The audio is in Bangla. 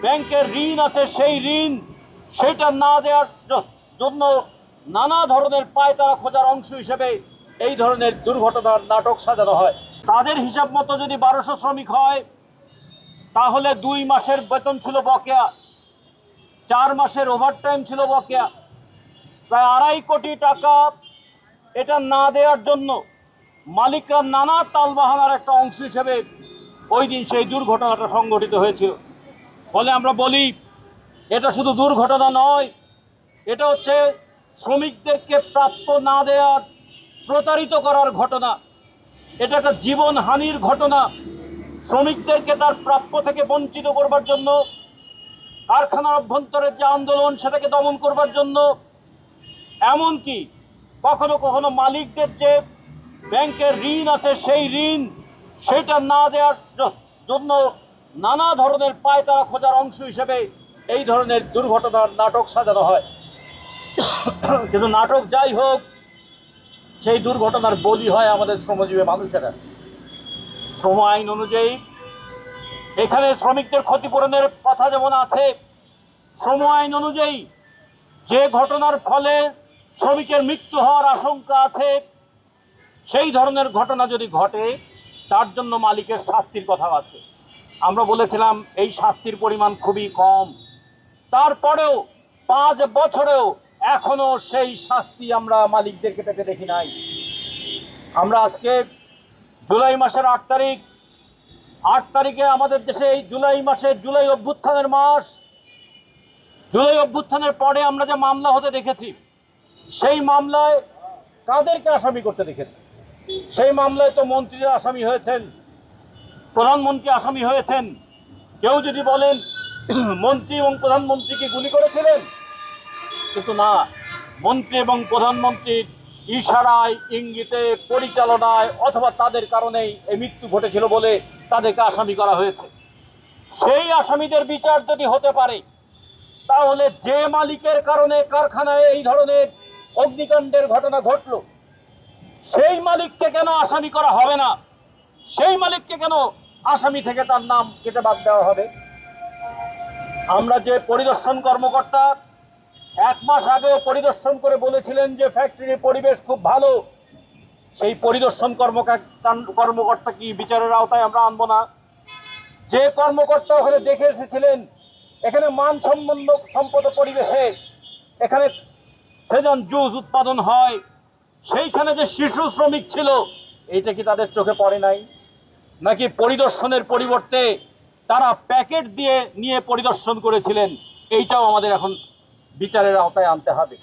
ব্যাংকের ঋণ আছে, সেই ঋণ সেটা না দেওয়ার জন্য নানা ধরনের পায়তারা খোঁজার অংশ হিসেবে এই ধরনের দুর্ঘটনার নাটক সাজানো হয়। তাদের হিসাব মতো যদি 1200 শ্রমিক হয়, তাহলে 2 মাসের বেতন ছিল বকেয়া, 4 মাসের ওভারটাইম ছিল বকেয়া, প্রায় 2.5 কোটি টাকা এটা না দেওয়ার জন্য মালিকরা নানা তালবাহানার একটা অংশ হিসেবে ওই দিন সেই দুর্ঘটনাটা সংঘটিত হয়েছিল। ফলে আমরা বলি, এটা শুধু দুর্ঘটনা নয়, এটা হচ্ছে শ্রমিকদেরকে প্রাপ্য না দেওয়ার, প্রতারিত করার ঘটনা। এটা একটা জীবনহানির ঘটনা। শ্রমিকদেরকে তার প্রাপ্য থেকে বঞ্চিত করবার জন্য, কারখানার অভ্যন্তরের যে আন্দোলন সেটাকে দমন করবার জন্য, এমনকি কখনো কখনো মালিকদের যে ব্যাংকের ঋণ আছে, সেই ঋণ সেটা না দেওয়ার জন্য নানা ধরনের পায়তারা খোঁজার অংশ হিসেবে এই ধরনের দুর্ঘটনার নাটক সাজানো হয়। কিন্তু নাটক যাই হোক, সেই দুর্ঘটনার বলি হয় আমাদের শ্রমজীবী মানুষেরা। শ্রম আইন অনুযায়ী এখানে শ্রমিকদের ক্ষতিপূরণের কথা যেমন আছে, শ্রম আইন অনুযায়ী যে ঘটনার ফলে শ্রমিকের মৃত্যু হওয়ার আশঙ্কা আছে, সেই ধরনের ঘটনা যদি ঘটে, তার জন্য মালিকের শাস্তির কথা আছে। আমরা বলেছিলাম এই শাস্তির পরিমাণ খুবই কম, তারপরেও 5 বছরেও এখনো সেই শাস্তি আমরা মালিকদেরকে পেতে দেখি নাই। আমরা আজকে জুলাই মাসের 8 তারিখ, 8 তারিখে আমাদের দেশে এই জুলাই অভ্যুত্থানের মাস। জুলাই অভ্যুত্থানের পরে আমরা যে মামলা হতে দেখেছি, সেই মামলায় কাদেরকে আসামি করতে দেখেছি? সেই মামলায় তো মন্ত্রীরা আসামি হয়েছেন, প্রধানমন্ত্রী আসামি হয়েছেন। কেউ যদি বলেন মন্ত্রী এবং প্রধানমন্ত্রীকে গুলি করেছিলেন, কিন্তু না, মন্ত্রী এবং প্রধানমন্ত্রীর ইশারায়, ইঙ্গিতে, পরিচালনায় অথবা তাদের কারণেই এই মৃত্যু ঘটেছিল বলে তাদেরকে আসামি করা হয়েছে। সেই আসামিদের বিচার যদি হতে পারে, তাহলে যে মালিকের কারণে কারখানায় এই ধরনের অগ্নিকাণ্ডের ঘটনা ঘটল, সেই মালিককে কেন আসামি করা হবে না? সেই মালিককে কেন আসামি থেকে তার নাম কেটে বাদ দেওয়া হবে? আমরা যে পরিদর্শন কর্মকর্তা 1 মাস আগেও পরিদর্শন করে বলেছিলেন যে ফ্যাক্টরির পরিবেশ খুব ভালো, সেই পরিদর্শন কর্মকর্তা কি বিচারের আওতায় আমরা আনবো না? যে কর্মকর্তা ওখানে দেখে এসেছিলেন এখানে মানসম্পন্ন পরিবেশে এখানে সেজন জুস উৎপাদন হয়, সেইখানে যে শিশু শ্রমিক ছিল, এইটা কি তাদের চোখে পড়ে নাই? নাকি পরিদর্শনের পরিবর্তে তারা প্যাকেট দিয়ে নিয়ে পরিদর্শন করেছিলেন? এইটাও আমাদের এখন বিচারের আওতায় আনতে হবে।